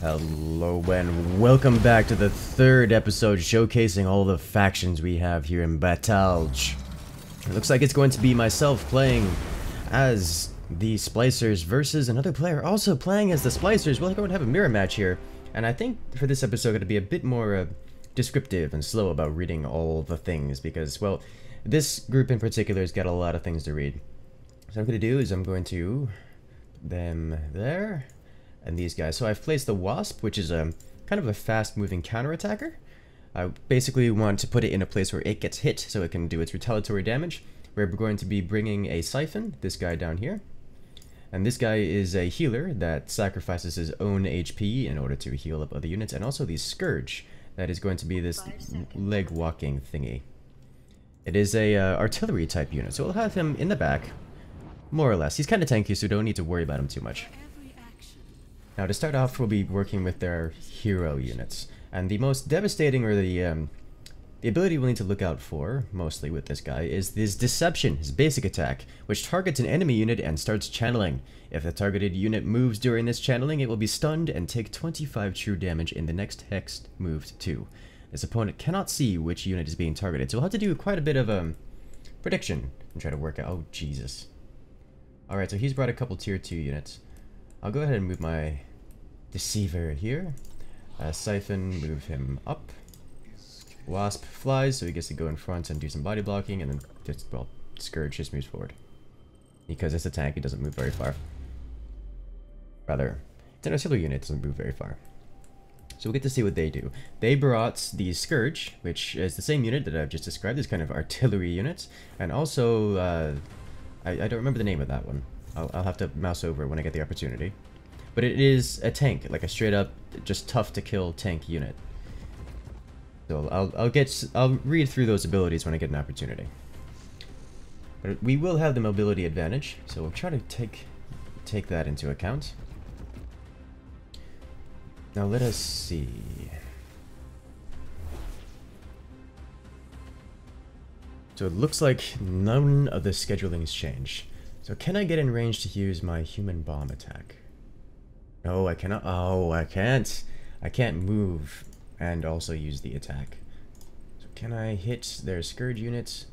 Hello and welcome back to the third episode showcasing all the factions we have here in BatalJ. It looks like it's going to be myself playing as the Splicers versus another player also playing as the Splicers. We're going to have a mirror match here, and I think for this episode going to be a bit more descriptive and slow about reading all the things because, well, this group in particular has got a lot of things to read. So what I'm going to do is I'm going to put them there. And these guys. So I've placed the Wasp, which is a kind of a fast-moving counterattacker. I basically want to put it in a place where it gets hit, so it can do its retaliatory damage. We're going to be bringing a Siphon, this guy down here. And this guy is a healer that sacrifices his own HP in order to heal up other units. And also the Scourge, that is going to be this leg-walking thingy. It is a artillery type unit, so we'll have him in the back, more or less. He's kind of tanky, so don't need to worry about him too much. Now to start off, we'll be working with their hero units, and the most devastating, or the ability we'll need to look out for, mostly with this guy, is his Deception, his basic attack, which targets an enemy unit and starts channeling. If the targeted unit moves during this channeling, it will be stunned and take 25 true damage in the next hex moved to. This opponent cannot see which unit is being targeted, so we'll have to do quite a bit of prediction and try to work out. Oh, Jesus. Alright, so he's brought a couple tier 2 units. I'll go ahead and move my Deceiver here. Siphon, move him up. Wasp flies, so he gets to go in front and do some body blocking, and then just, well, Scourge just moves forward. Because it's a tank, it doesn't move very far. Rather, it's an artillery unit, it doesn't move very far. So we'll get to see what they do. They brought the Scourge, which is the same unit that I've just described, this kind of artillery unit. And also, I don't remember the name of that one. I'll have to mouse over when I get the opportunity. But it is a tank, like a straight up, just tough to kill tank unit. So I'll read through those abilities when I get an opportunity. But we will have the mobility advantage, so we'll try to take that into account. Now let us see. So it looks like none of the scheduling's changed. So can I get in range to use my human bomb attack? No, I cannot. Oh, I can't. I can't move and also use the attack. So can I hit their Scourge units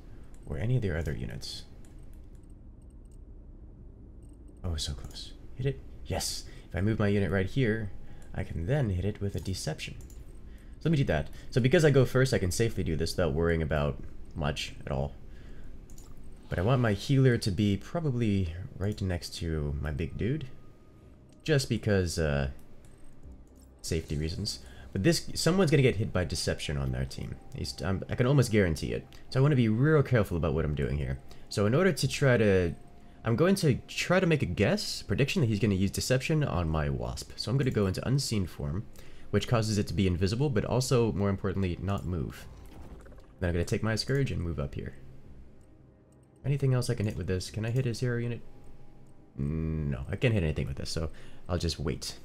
or any of their other units? Oh, so close. Hit it? Yes. If I move my unit right here, I can then hit it with a Deception. So let me do that. So because I go first, I can safely do this without worrying about much at all. But I want my healer to be probably right next to my big dude. Just because, safety reasons. But someone's gonna get hit by Deception on their team. I can almost guarantee it. So I want to be real careful about what I'm doing here. So in order to I'm going to try to make a prediction that he's going to use Deception on my Wasp. So I'm going to go into Unseen form, which causes it to be invisible, but also, more importantly, not move. Then I'm going to take my Scourge and move up here. Anything else I can hit with this? Can I hit his hero unit? No, I can't hit anything with this, so I'll just wait.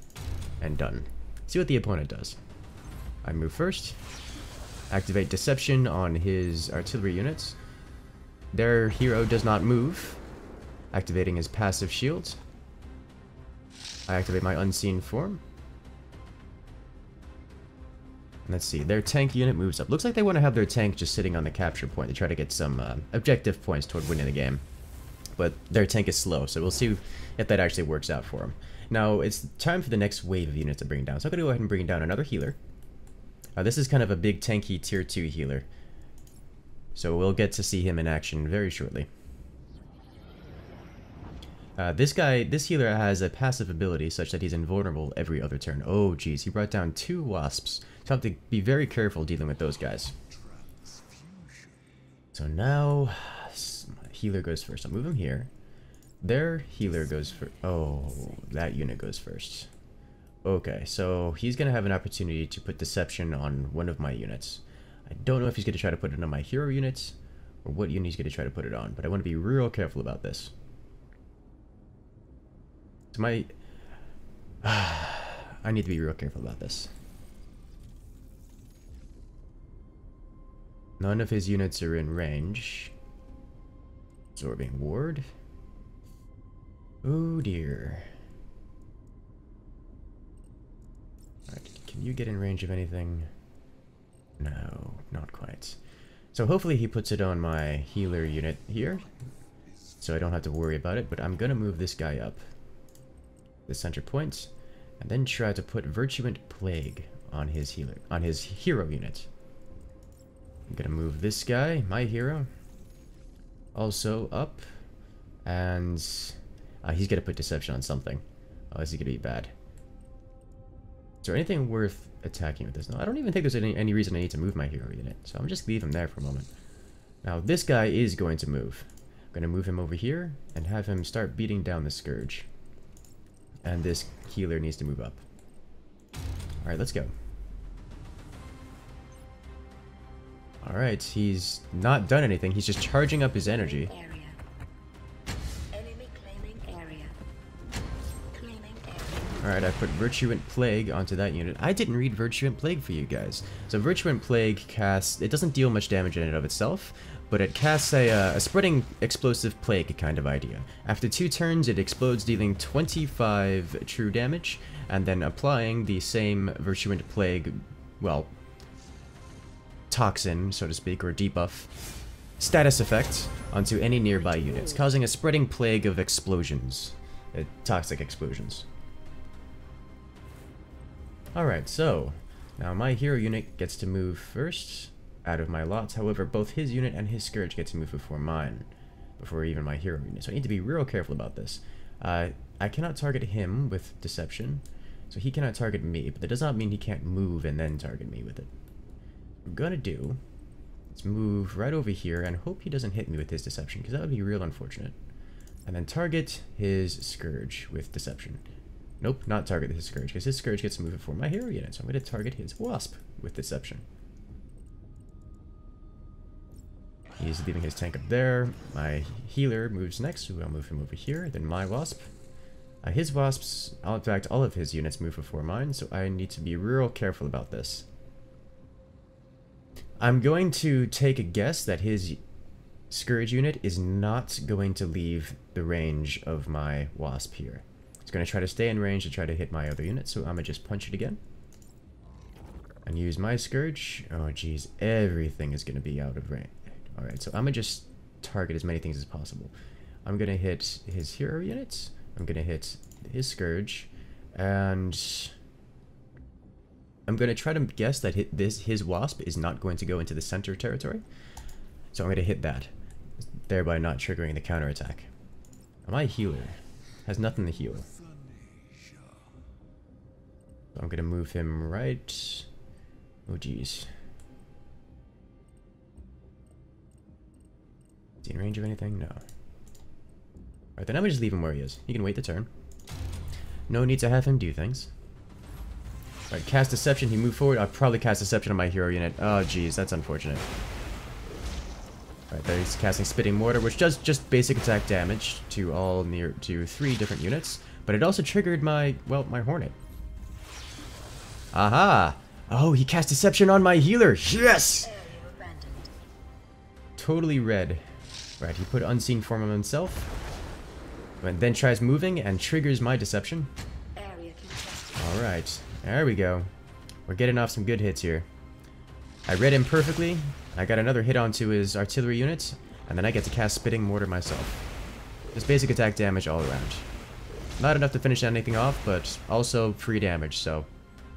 And done. See what the opponent does. I move first. Activate Deception on his artillery units. Their hero does not move. Activating his passive shield. I activate my Unseen form. Let's see, their tank unit moves up. Looks like they want to have their tank just sitting on the capture point to try to get some objective points toward winning the game. But their tank is slow, so we'll see if that actually works out for them. Now, it's time for the next wave of units to bring down. So I'm going to go ahead and bring down another healer. This is kind of a big tanky tier 2 healer. So we'll get to see him in action very shortly. This healer has a passive ability such that he's invulnerable every other turn. Oh, geez, he brought down 2 Wasps. So I have to be very careful dealing with those guys. So now, my healer goes first. I'll move him here. Their healer goes first. Oh, that unit goes first. Okay, so he's going to have an opportunity to put Deception on one of my units. I don't know if he's going to try to put it on my hero units, or what unit he's going to try to put it on, but I want to be real careful about this. So I need to be real careful about this. None of his units are in range. Absorbing ward. Oh dear. Can you get in range of anything? No, not quite. So hopefully he puts it on my healer unit here, so I don't have to worry about it, but I'm gonna move this guy up the center point, and then try to put Virtuant Plague on his hero unit. I'm gonna move this guy, my hero, also up, and he's gonna put Deception on something. Oh, this is gonna be bad. Is there anything worth attacking with this? No, I don't even think there's any reason I need to move my hero unit, so I'm just leave him there for a moment. Now, this guy is going to move. I'm gonna move him over here and have him start beating down the Scourge. And this healer needs to move up. Alright, let's go. Alright, he's not done anything. He's just charging up his energy. Alright, I put Virtuant Plague onto that unit. I didn't read Virtuant Plague for you guys. So Virtuant Plague casts... It doesn't deal much damage in and of itself, but it casts a spreading explosive plague kind of idea. After 2 turns, it explodes, dealing 25 true damage, and then applying the same Virtuant Plague, well, toxin, so to speak, or debuff, status effect onto any nearby units, causing a spreading plague of explosions. Toxic explosions. Alright, so, now my hero unit gets to move first out of my lots. However, both his unit and his Scourge get to move before mine, before even my hero unit. So I need to be real careful about this. I cannot target him with Deception, so he cannot target me, but that does not mean he can't move and then target me with it. What I'm gonna do is move right over here and hope he doesn't hit me with his Deception, because that would be real unfortunate. And then target his Scourge with Deception. Nope, not target his Scourge, because his Scourge gets to move before my hero unit, so I'm going to target his Wasp with Deception. He's leaving his tank up there. My healer moves next, so I'll move him over here. Then my Wasp. His Wasps, in fact, all of his units move before mine, so I need to be real careful about this. I'm going to take a guess that his Scourge unit is not going to leave the range of my Wasp here. It's going to try to stay in range to try to hit my other unit, so I'm going to just punch it again. And use my Scourge. Oh jeez, everything is going to be out of range. Alright, so I'm going to just target as many things as possible. I'm going to hit his hero units, I'm going to hit his Scourge, and I'm going to try to guess that his Wasp is not going to go into the center territory. So I'm going to hit that, thereby not triggering the counterattack. Now my healer has nothing to heal. So I'm gonna move him right. Oh jeez. Is he in range of anything? No. Alright, then I'm gonna just leave him where he is. He can wait the turn. No need to have him do things. Alright, cast Deception, he moved forward. I'll probably cast Deception on my hero unit. Oh jeez, that's unfortunate. Alright, there he's casting Spitting Mortar, which does just basic attack damage to 3 different units, but it also triggered my, well, my Hornet. Aha! Oh, he cast Deception on my healer! Yes! Totally red. Right, he put Unseen Form on himself, and then tries moving and triggers my Deception. Alright, there we go. We're getting off some good hits here. I read him perfectly. I got another hit onto his artillery unit, and then I get to cast Spitting Mortar myself. Just basic attack damage all around. Not enough to finish anything off, but also free damage, so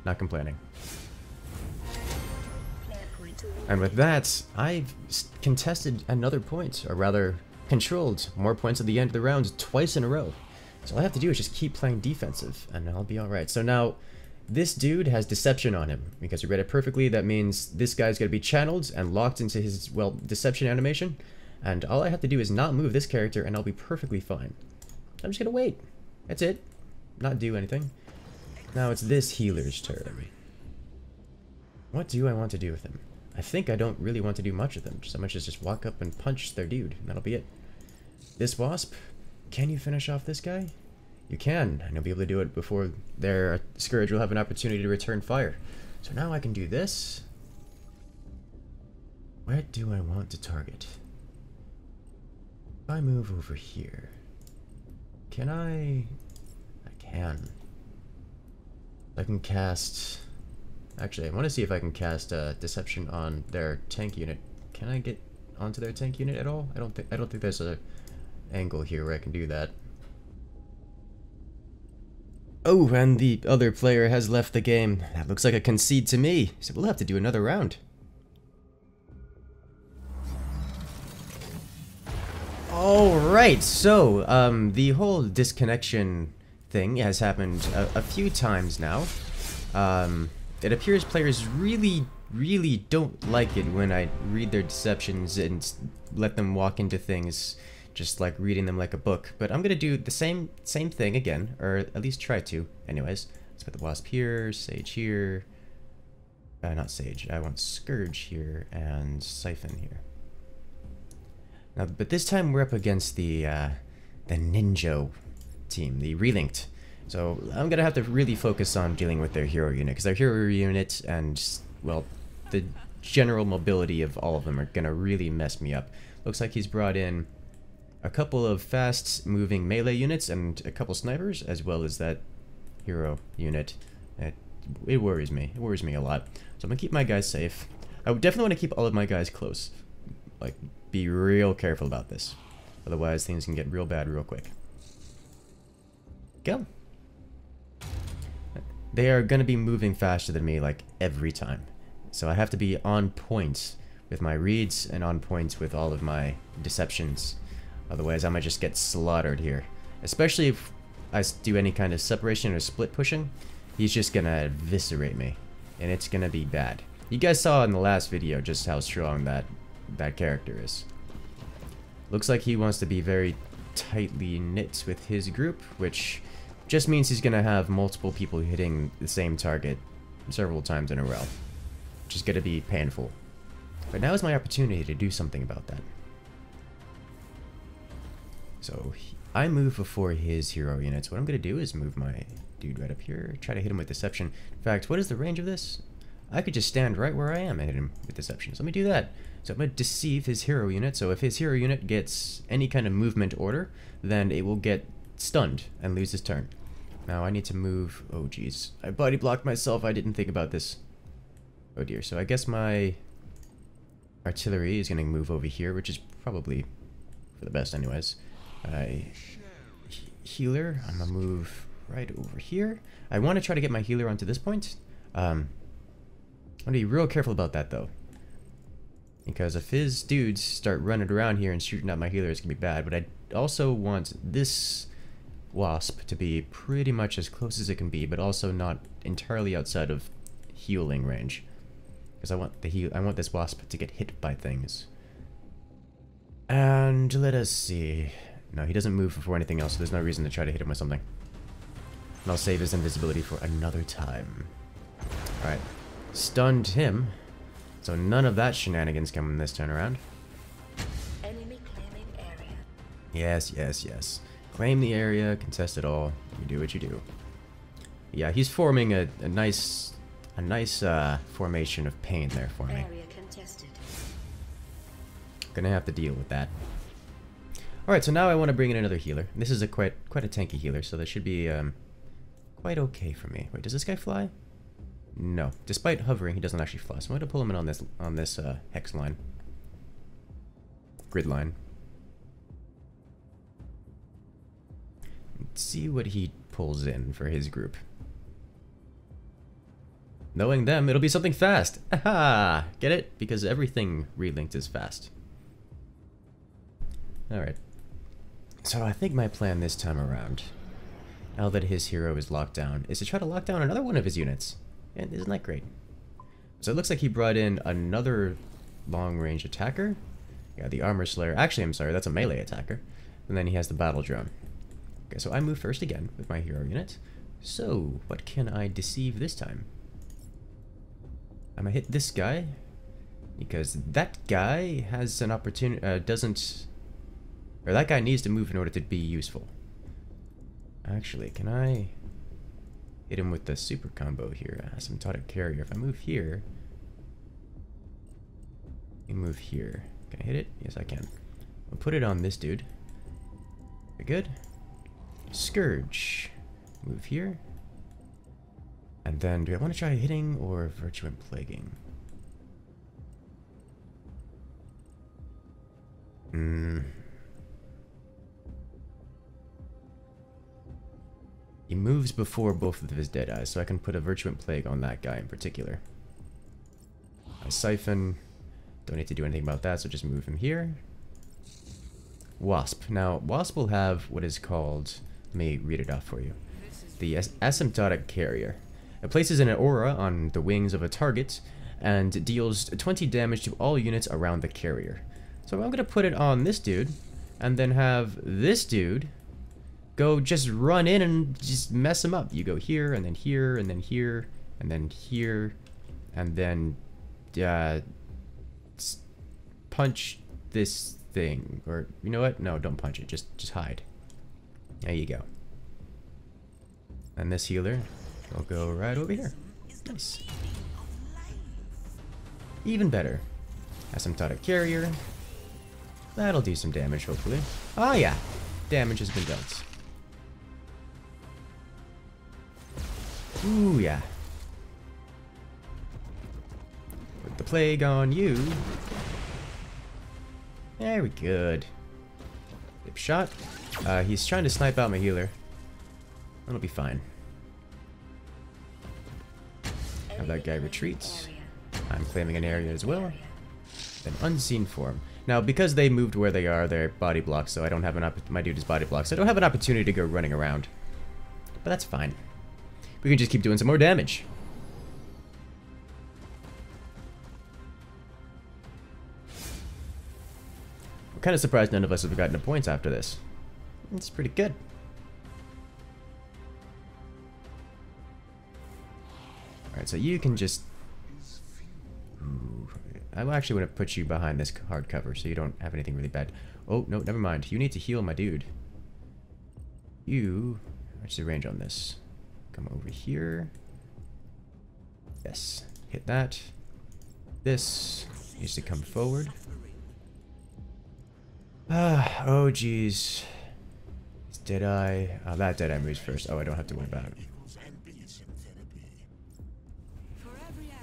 not complaining. And with that, I've contested another point, or rather, controlled more points at the end of the round twice in a row. So all I have to do is just keep playing defensive, and I'll be alright. So now, this dude has Deception on him. Because we read it perfectly, that means this guy's going to be channeled and locked into his, well, Deception animation. And all I have to do is not move this character and I'll be perfectly fine. I'm just going to wait. That's it. Not do anything. Now it's this healer's turn. What do I want to do with him? I think I don't really want to do much with him. So much as just walk up and punch their dude. And that'll be it. This Wasp, can you finish off this guy? You can, and you'll be able to do it before their Scourge will have an opportunity to return fire. So now I can do this. Where do I want to target? If I move over here, can I can. I can cast Actually, I want to see if I can cast Deception on their tank unit. Can I get onto their tank unit at all? I don't think there's a angle here where I can do that. Oh, and the other player has left the game. That looks like a concede to me. So we'll have to do another round. Alright, so, the whole disconnection thing has happened a few times now. It appears players really don't like it when I read their deceptions and let them walk into things just like reading them like a book. But I'm gonna do the same thing again, or at least try to. Anyways, let's put the Wasp here, Sage here. Not Sage, I want Scourge here, and Siphon here. Now, but this time we're up against the Ninja team, the Relinked. So I'm gonna have to really focus on dealing with their hero unit, because their hero unit and, well, the general mobility of all of them are gonna really mess me up. Looks like he's brought in a couple of fast-moving melee units and a couple snipers, as well as that hero unit. It worries me. It worries me a lot. So I'm gonna keep my guys safe. I would definitely want to keep all of my guys close. Like, be real careful about this. Otherwise, things can get real bad real quick. Go. They are gonna be moving faster than me, like, every time. So I have to be on point with my reads and on point with all of my deceptions. Otherwise, I might just get slaughtered here. Especially if I do any kind of separation or split pushing, he's just gonna eviscerate me. And it's gonna be bad. You guys saw in the last video just how strong that character is. Looks like he wants to be very tightly knit with his group, which just means he's gonna have multiple people hitting the same target several times in a row. Which is gonna be painful. But now is my opportunity to do something about that. So, I move before his hero units. What I'm going to do is move my dude right up here, try to hit him with Deception. In fact, what is the range of this? I could just stand right where I am and hit him with Deception. So let me do that. So I'm going to deceive his hero unit. So if his hero unit gets any kind of movement order, then it will get stunned and lose his turn. Now I need to move... Oh, geez. I body blocked myself. I didn't think about this. Oh, dear. So I guess my artillery is going to move over here, which is probably for the best anyways. Healer, I'm gonna move right over here. I want to try to get my healer onto this point. I'm gonna be real careful about that though, because if his dudes start running around here and shooting at my healer, it's gonna be bad. But I also want this Wasp to be pretty much as close as it can be, but also not entirely outside of healing range, because I want this Wasp to get hit by things. And let us see. No, he doesn't move before anything else, so there's no reason to try to hit him with something. And I'll save his invisibility for another time. Alright. Stunned him. So none of that shenanigans coming this turn around. Enemy claiming area. Yes. Claim the area, contest it all. You do what you do. Yeah, he's forming a nice formation of pain there for me. Area contested. Gonna have to deal with that. Alright, so now I want to bring in another healer. This is a quite a tanky healer, so that should be quite okay for me. Wait, does this guy fly? No. Despite hovering, he doesn't actually fly. So I'm going to pull him in on this hex line. Grid line. Let's see what he pulls in for his group. Knowing them, it'll be something fast. Aha! Get it? Because everything relinked is fast. Alright. So I think my plan this time around, now that his hero is locked down, is to try to lock down another one of his units. And isn't that great? So it looks like he brought in another long-range attacker. Yeah, the Armor Slayer. Actually, I'm sorry, that's a melee attacker. And then he has the Battle Drone. Okay, so I move first again with my hero unit. So, what can I deceive this time? I'm gonna hit this guy, because that guy has an opportunity, or that guy needs to move in order to be useful. Actually, can I hit him with the super combo here? Asymptotic carrier. If I move here, and move here. Can I hit it? Yes, I can. I'll put it on this dude. Very good. Scourge. Move here. And then, do I want to try hitting or virtue and plaguing? He moves before both of his dead eyes, so I can put a virtuant plague on that guy in particular. I siphon. Don't need to do anything about that, so just move him here. Wasp. Now, Wasp will have what is called, let me read it off for you. The asymptotic carrier. It places an aura on the wings of a target and deals 20 damage to all units around the carrier. So I'm going to put it on this dude, and then have this dude go just run in and just mess him up. You go here, and then here, and then here, and then here, and then punch this thing. Or, you know what? No, don't punch it. Just hide. There you go. And this healer will go right over here. Nice. Even better. Asymptotic carrier. That'll do some damage, hopefully. Oh yeah, damage has been dealt. Ooh yeah. Put the plague on you. Very good. Hip shot. He's trying to snipe out my healer. That'll be fine. Have that guy retreat. I'm claiming an area as well. An unseen form. Now, because they moved where they are, they're body blocked, so I don't have an my dude is body blocked, so I don't have an opportunity to go running around. But that's fine. We can just keep doing some more damage. I'm kind of surprised none of us have gotten the points after this. It's pretty good. Alright, so you can just... Ooh. I actually want to put you behind this hard cover so you don't have anything really bad. Oh, no, never mind. You need to heal my dude. You... What's the range on this? Come over here. Yes. Hit that. This needs to come forward. Ah, oh jeez. Deadeye. Oh, that Deadeye moves first. Oh, I don't have to worry about it.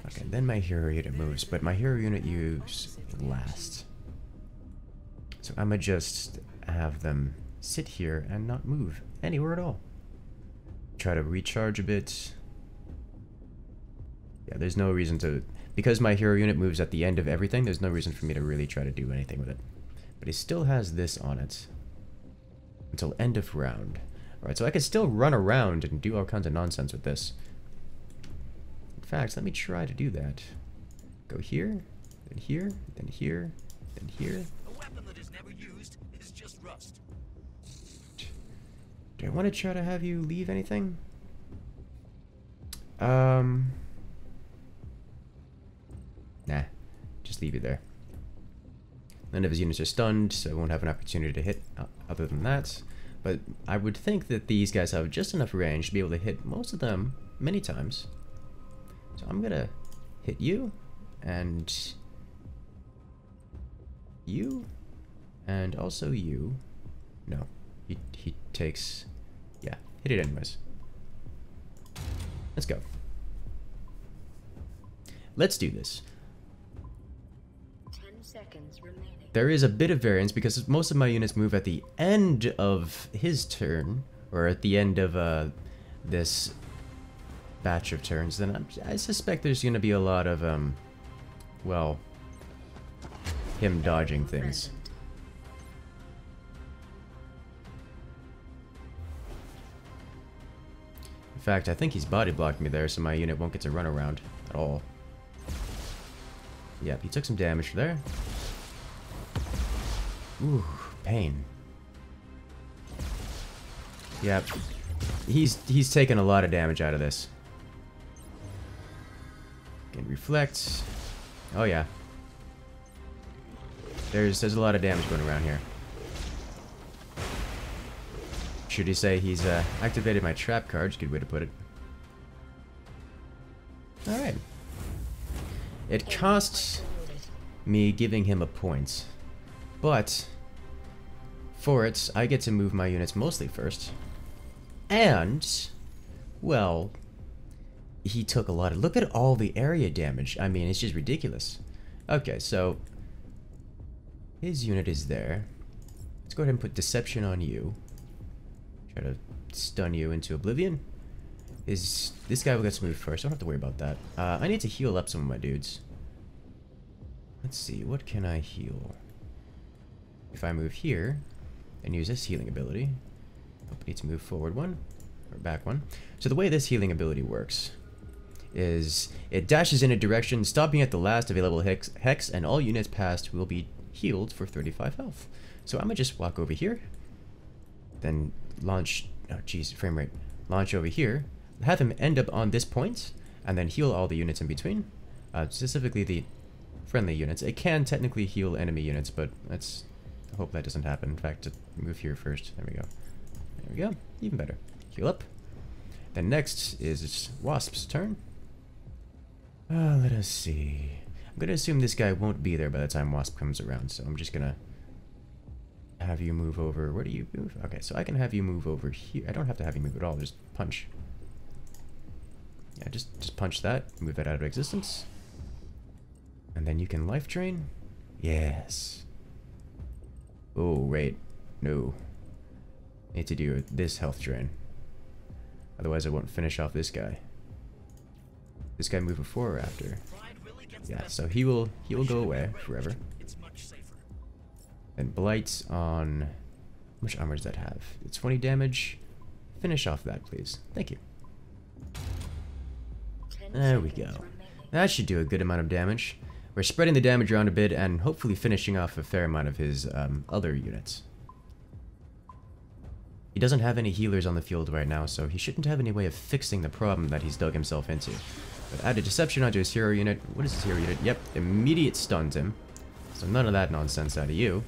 Okay, then my hero unit moves, but my hero unit moves last. So I'ma just have them sit here and not move anywhere at all. Try to recharge a bit. Yeah, there's no reason to... Because my hero unit moves at the end of everything, there's no reason for me to really try to do anything with it. But he still has this on it. Until end of round. Alright, so I can still run around and do all kinds of nonsense with this. In fact, let me try to do that. Go here, then here, then here, then here. A weapon that is never used is just rust. Do I want to try to have you leave anything? Nah. Just leave it there. None of his units are stunned, so I won't have an opportunity to hit other than that. But I would think that these guys have just enough range to be able to hit most of them many times. So I'm gonna hit you, and you, and also you. No, he takes, yeah, hit it anyways. Let's go. Let's do this. 10 seconds remaining. There is a bit of variance because most of my units move at the end of his turn, or at the end of this batch of turns. Then I suspect there's going to be a lot of, well, him dodging things. In fact, I think he's body blocked me there, so my unit won't get to run around at all. Yep, he took some damage there. Ooh, pain. Yep. He's taken a lot of damage out of this. Can reflect. Oh yeah. There's a lot of damage going around here. Should you say he's activated my trap card? Good way to put it. Alright. It costs me giving him a point. But for it, I get to move my units mostly first. And, well, he took a lot of... Look at all the area damage. I mean, it's just ridiculous. Okay, so his unit is there. Let's go ahead and put Deception on you. Try to stun you into oblivion. This guy will get to move first. I don't have to worry about that. I need to heal up some of my dudes. Let's see, what can I heal? If I move here and use this healing ability, I need to move forward one or back one. So the way this healing ability works is it dashes in a direction, stopping at the last available hex, and all units passed will be healed for 35 health. So I'm gonna just walk over here, then launch. Oh, geez, frame rate. Launch over here, have him end up on this point, and then heal all the units in between. Specifically the friendly units. It can technically heal enemy units, but let's hope that doesn't happen. In fact, to move here first. There we go. There we go. Even better. Heal up. Then next is Wasp's turn. Let us see. I'm gonna assume this guy won't be there by the time Wasp comes around, so I'm just gonna have you move over. Where do you move? Okay, so I can have you move over here. I don't have to have you move at all. Just punch. Yeah, just punch that. Move that out of existence. And then you can life drain. Yes. Oh, wait. No. Need to do this health drain. Otherwise I won't finish off this guy. This guy move before or after? Yeah, so he will go away forever. And Blight on... How much armor does that have? It's 20 damage. Finish off that, please. Thank you. There we go. That should do a good amount of damage. We're spreading the damage around a bit and hopefully finishing off a fair amount of his other units. He doesn't have any healers on the field right now, so he shouldn't have any way of fixing the problem that he's dug himself into. But add a Deception onto his hero unit. What is his hero unit? Yep, immediate stuns him. So none of that nonsense out of you.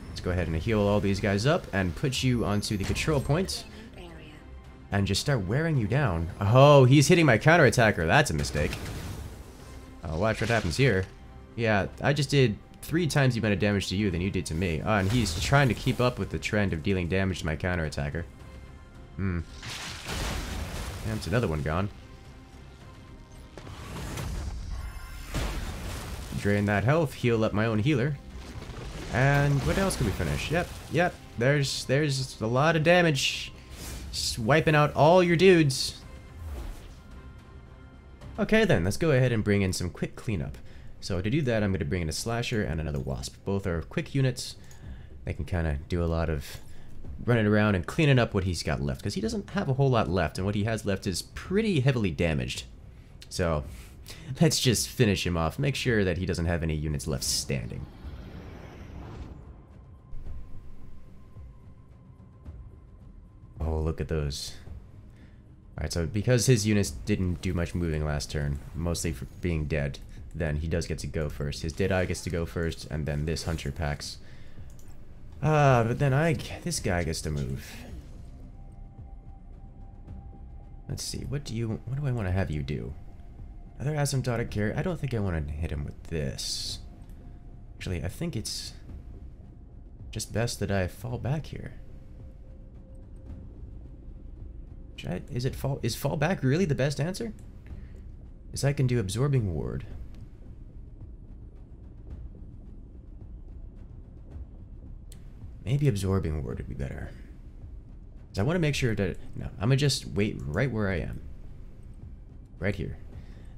Let's go ahead and heal all these guys up and put you onto the control point. And just start wearing you down. Oh, he's hitting my counterattacker. That's a mistake. Watch what happens here. Yeah, I just did 3 times the amount of damage to you than you did to me. And he's trying to keep up with the trend of dealing damage to my counterattacker. And it's another one gone. Drain that health, heal up my own healer. And what else can we finish? Yep, there's a lot of damage. Just wiping out all your dudes. Okay then, let's go ahead and bring in some quick cleanup. So to do that, I'm going to bring in a Slasher and another Wasp. Both are quick units. They can kind of do a lot of running around and cleaning up what he's got left, because he doesn't have a whole lot left, and what he has left is pretty heavily damaged. So let's just finish him off. Make sure that he doesn't have any units left standing. Oh, look at those. Alright, so because his units didn't do much moving last turn, mostly for being dead, then he does get to go first. His Deadeye gets to go first, and then this Hunter packs. But then this guy gets to move. Let's see, what do I want to have you do? Another asymptotic carry? I don't think I want to hit him with this. Actually, I think it's just best that I fall back here. Is fall back really the best answer? Is I can do Absorbing Ward. Maybe Absorbing Ward would be better. Because I want to make sure that... No, I'm going to just wait right where I am. Right here.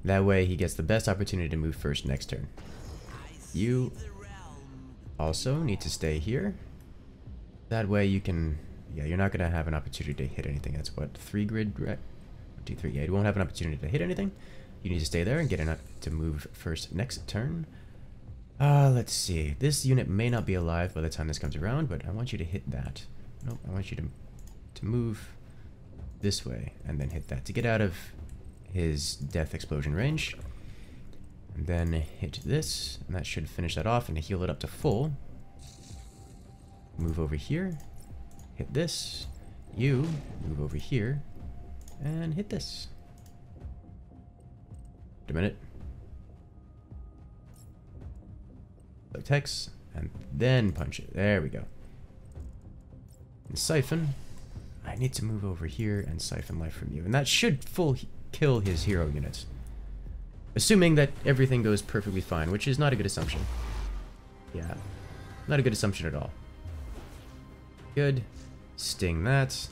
That way he gets the best opportunity to move first next turn. You also need to stay here. That way you can... Yeah, you're not going to have an opportunity to hit anything. That's what, 3 grid, right? 1, 2, 3. Yeah, you won't have an opportunity to hit anything. You need to stay there and get enough to move first next turn. Let's see. This unit may not be alive by the time this comes around, but I want you to hit that. Nope, I want you to move this way and then hit that to get out of his death explosion range. And then hit this, and that should finish that off and heal it up to full. Move over here. Hit this. You move over here and hit this. Wait a minute. Select hex and then punch it. There we go. And siphon. I need to move over here and siphon life from you, and that should kill his hero units. Assuming that everything goes perfectly fine, which is not a good assumption. Yeah, not a good assumption at all. Good. Sting that.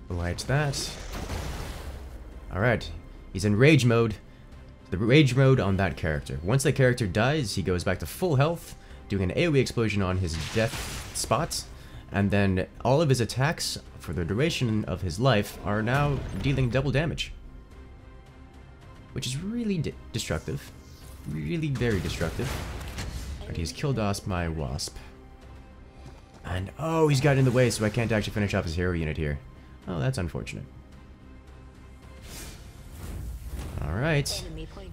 Light that. Alright, he's in rage mode. The rage mode on that character. Once that character dies, he goes back to full health, doing an AoE explosion on his death spot, and then all of his attacks for the duration of his life are now dealing double damage. Which is really destructive. Really very destructive. But he's killed off my wasp. And oh, he's got in the way, so I can't actually finish off his hero unit here. Oh, that's unfortunate. Alright.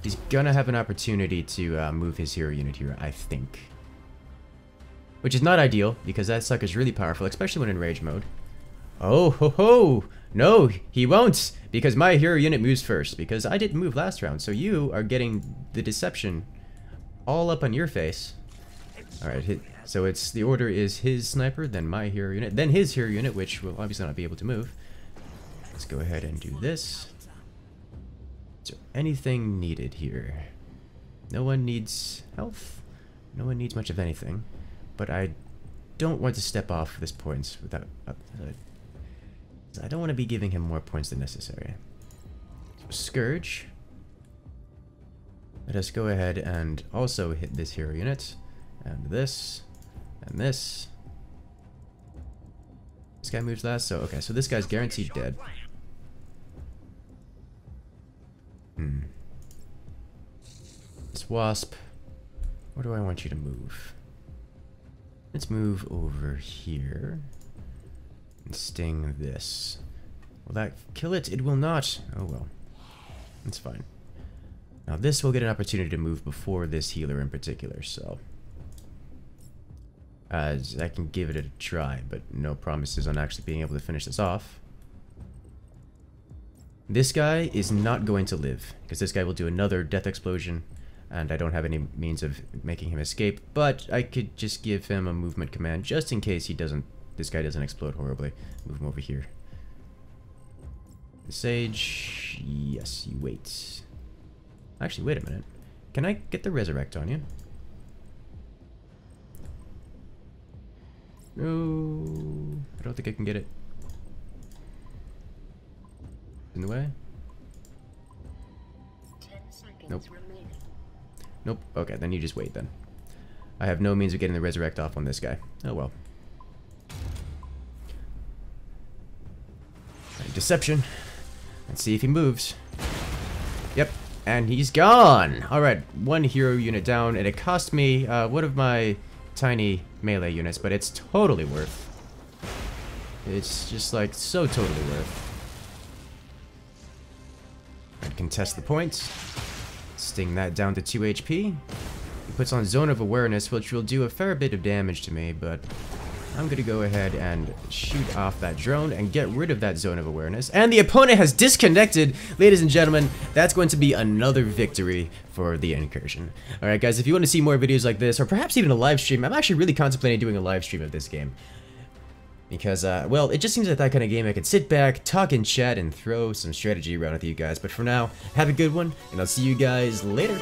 He's gonna have an opportunity to move his hero unit here, I think. Which is not ideal, because that sucker's really powerful, especially when in rage mode. Oh, ho, ho! No, he won't! Because my hero unit moves first, because I didn't move last round, so you are getting the deception all up on your face. Alright, so it's the order is his sniper, then my hero unit, then his hero unit, which will obviously not be able to move. Let's go ahead and do this. Is there anything needed here? No one needs health. No one needs much of anything. But I don't want to step off this points without... I don't want to be giving him more points than necessary. So Scourge. Let us go ahead and also hit this hero unit. And this. And this. This guy moves last, so okay, so this guy's guaranteed dead. This wasp. Where do I want you to move? Let's move over here. And sting this. Will that kill it? It will not. Oh well. It's fine. Now this will get an opportunity to move before this healer in particular, so... I can give it a try, but no promises on actually being able to finish this off. This guy is not going to live, because this guy will do another death explosion, and I don't have any means of making him escape, but I could just give him a movement command, just in case he doesn't, this guy doesn't explode horribly. Move him over here. The Sage, yes, you wait. Actually, wait a minute. Can I get the Resurrect on you? No, I don't think I can get it. In the way? 10 seconds Nope. remaining. Nope. Okay, then you just wait then. I have no means of getting the Resurrect off on this guy. Oh well. Right, Deception. Let's see if he moves. Yep, and he's gone! Alright, one hero unit down, and it cost me one of my tiny melee units, but it's totally worth. It's just like so totally worth. I contest the points. Sting that down to 2 HP. He puts on Zone of Awareness, which will do a fair bit of damage to me, but I'm gonna go ahead and shoot off that drone and get rid of that Zone of Awareness. And the opponent has disconnected! Ladies and gentlemen, that's going to be another victory for the Incursion. Alright guys, if you want to see more videos like this, or perhaps even a live stream, I'm actually really contemplating doing a live stream of this game. Because, well, it just seems like that kind of game I could sit back, talk in chat, and throw some strategy around with you guys. But for now, have a good one, and I'll see you guys later.